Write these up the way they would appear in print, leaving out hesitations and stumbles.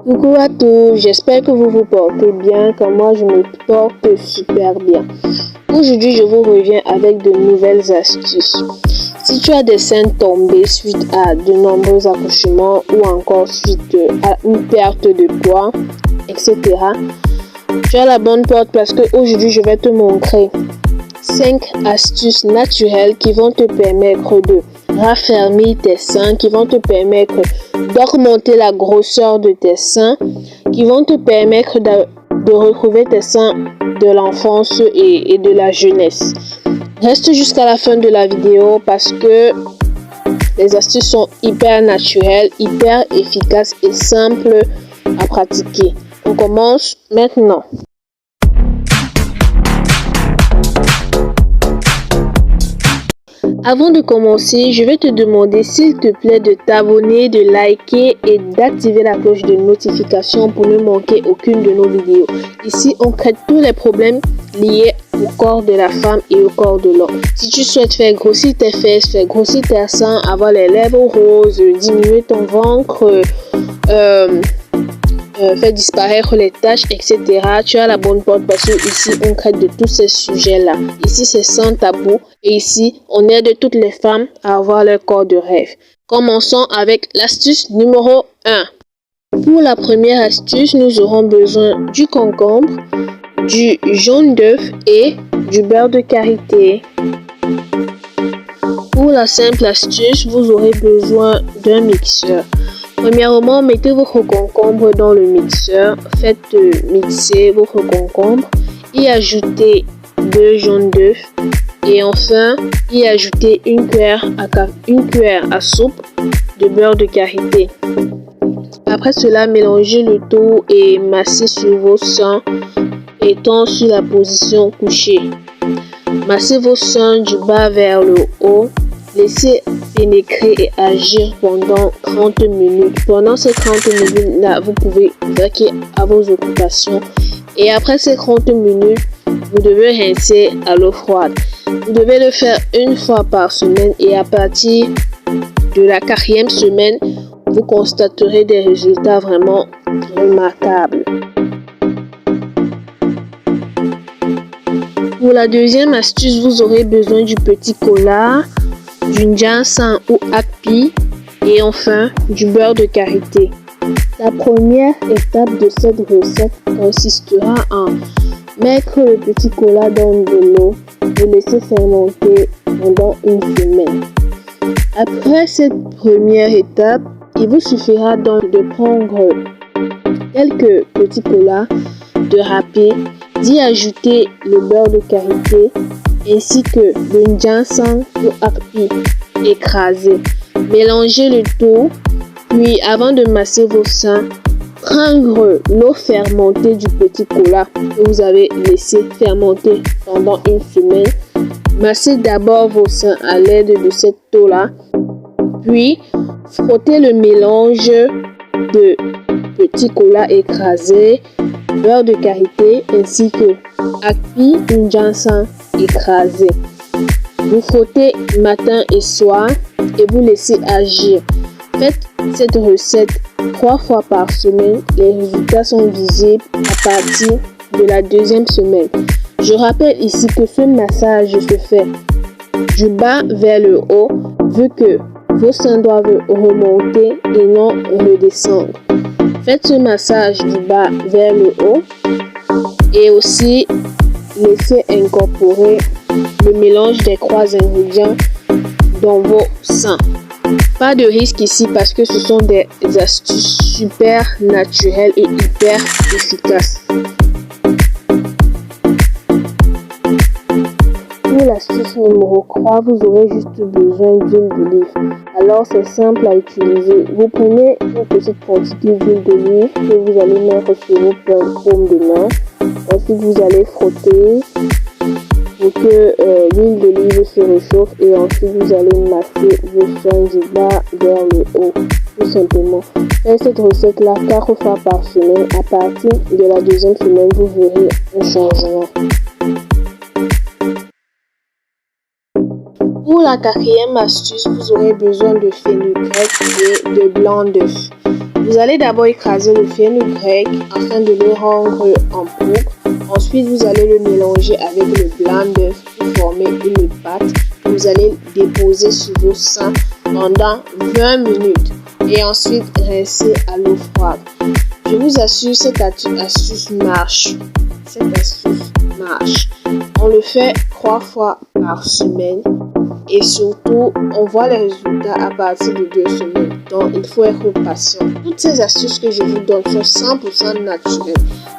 Coucou à tous, j'espère que vous vous portez bien, comme moi je me porte super bien. Aujourd'hui, je vous reviens avec de nouvelles astuces. Si tu as des seins tombés suite à de nombreux accouchements ou encore suite à une perte de poids, etc., tu as la bonne porte parce que aujourd'hui, je vais te montrer 5 astuces naturelles qui vont te permettre de raffermir tes seins, qui vont te permettre d'augmenter la grosseur de tes seins, qui vont te permettre de retrouver tes seins de l'enfance et de la jeunesse. Reste jusqu'à la fin de la vidéo parce que les astuces sont hyper naturelles, hyper efficaces et simples à pratiquer. On commence maintenant. Avant de commencer, je vais te demander s'il te plaît de t'abonner, de liker et d'activer la cloche de notification pour ne manquer aucune de nos vidéos. Ici, on traite tous les problèmes liés au corps de la femme et au corps de l'homme. Si tu souhaites faire grossir tes fesses, faire grossir tes seins, avoir les lèvres roses, diminuer ton ventre, faire disparaître les taches, etc. Tu as la bonne porte parce que ici on traite de tous ces sujets-là. Ici c'est sans tabou et ici on aide toutes les femmes à avoir leur corps de rêve. Commençons avec l'astuce numéro 1. Pour la première astuce, nous aurons besoin du concombre, du jaune d'œuf et du beurre de karité. Pour la simple astuce, vous aurez besoin d'un mixeur. Premièrement, mettez votre concombre dans le mixeur, faites mixer votre concombre, y ajoutez 2 jaunes d'œufs et enfin y ajoutez une cuillère à soupe de beurre de karité. Après cela, mélangez le tout et massez sur vos seins étant sur la position couchée. Massez vos seins du bas vers le haut. Laissez pénétrer et agir pendant 30 minutes. Pendant ces 30 minutes-là, vous pouvez vaquer à vos occupations. Et après ces 30 minutes, vous devez rincer à l'eau froide. Vous devez le faire une fois par semaine et à partir de la 4e semaine, vous constaterez des résultats vraiment remarquables. Pour la deuxième astuce, vous aurez besoin du petit cola, du ginseng ou akpi et enfin du beurre de karité. La première étape de cette recette consistera en mettre le petit cola dans de l'eau et laisser fermenter pendant une semaine. Après cette première étape, il vous suffira donc de prendre quelques petits colas, de râper, d'y ajouter le beurre de karité ainsi que le ginseng ou akpi écrasé. Mélangez le tout, puis avant de masser vos seins, prendre l'eau fermentée du petit cola que vous avez laissé fermenter pendant une semaine. Massez d'abord vos seins à l'aide de cette eau-là, puis frottez le mélange de petit cola écrasé, beurre de karité ainsi que akpi ou ginseng écrasé. Vous frottez matin et soir et vous laissez agir. Faites cette recette 3 fois par semaine. Les résultats sont visibles à partir de la 2e semaine. Je rappelle ici que ce massage se fait du bas vers le haut vu que vos seins doivent remonter et non redescendre. Faites ce massage du bas vers le haut et aussi laissez incorporer le mélange des 3 ingrédients dans vos seins. Pas de risque ici parce que ce sont des astuces super naturelles et hyper efficaces. Pour l'astuce numéro 3, vous aurez juste besoin d'huile d'olive. Alors c'est simple à utiliser. Vous prenez une petite quantité d'huile d'olive que vous allez mettre sur vos paumes de main. Ensuite vous allez frotter pour que l'huile d'olive se réchauffe et ensuite vous allez masser vos seins du bas vers le haut. Tout simplement. Faites cette recette là 4 fois par semaine. À partir de la 2e semaine, vous verrez un changement. Pour la 4e astuce, vous aurez besoin de fenugrec et de blanc d'œuf. Vous allez d'abord écraser le fenugrec afin de le rendre en poudre. Ensuite, vous allez le mélanger avec le blanc d'œuf pour former une pâte que vous allez déposer sur vos seins pendant 20 minutes et ensuite rincer à l'eau froide. Je vous assure, cette astuce marche. On le fait 3 fois par semaine et surtout, on voit les résultats à partir de 2 semaines. Donc, il faut être patient. Toutes ces astuces que je vous donne sont 100% naturelles.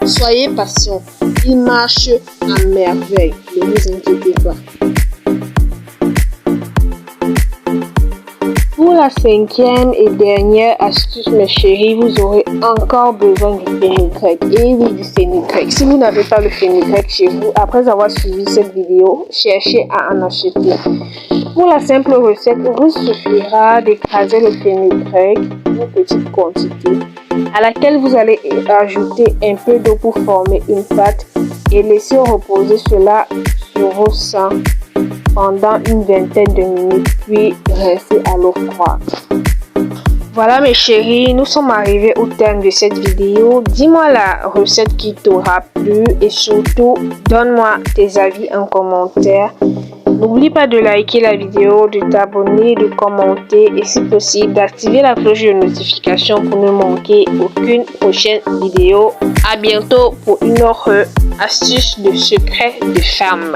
Soyez patient. Ils marchent à merveille. Ne vous inquiétez pas. Pour la 5e et dernière astuce, mes chéris, vous aurez encore besoin du fenugrec. Et oui, du fenugrec. Si vous n'avez pas le fenugrec chez vous, après avoir suivi cette vidéo, cherchez à en acheter. Pour la simple recette, il vous suffira d'écraser le fenugrec, une petite quantité, à laquelle vous allez ajouter un peu d'eau pour former une pâte et laisser reposer cela sur vos seins pendant une vingtaine de minutes, puis rincer à l'eau froide. Voilà mes chéris, nous sommes arrivés au terme de cette vidéo. Dis-moi la recette qui t'aura plu et surtout, donne-moi tes avis en commentaire. N'oublie pas de liker la vidéo, de t'abonner, de commenter et si possible d'activer la cloche de notification pour ne manquer aucune prochaine vidéo. À bientôt pour une autre astuce de secret de femme.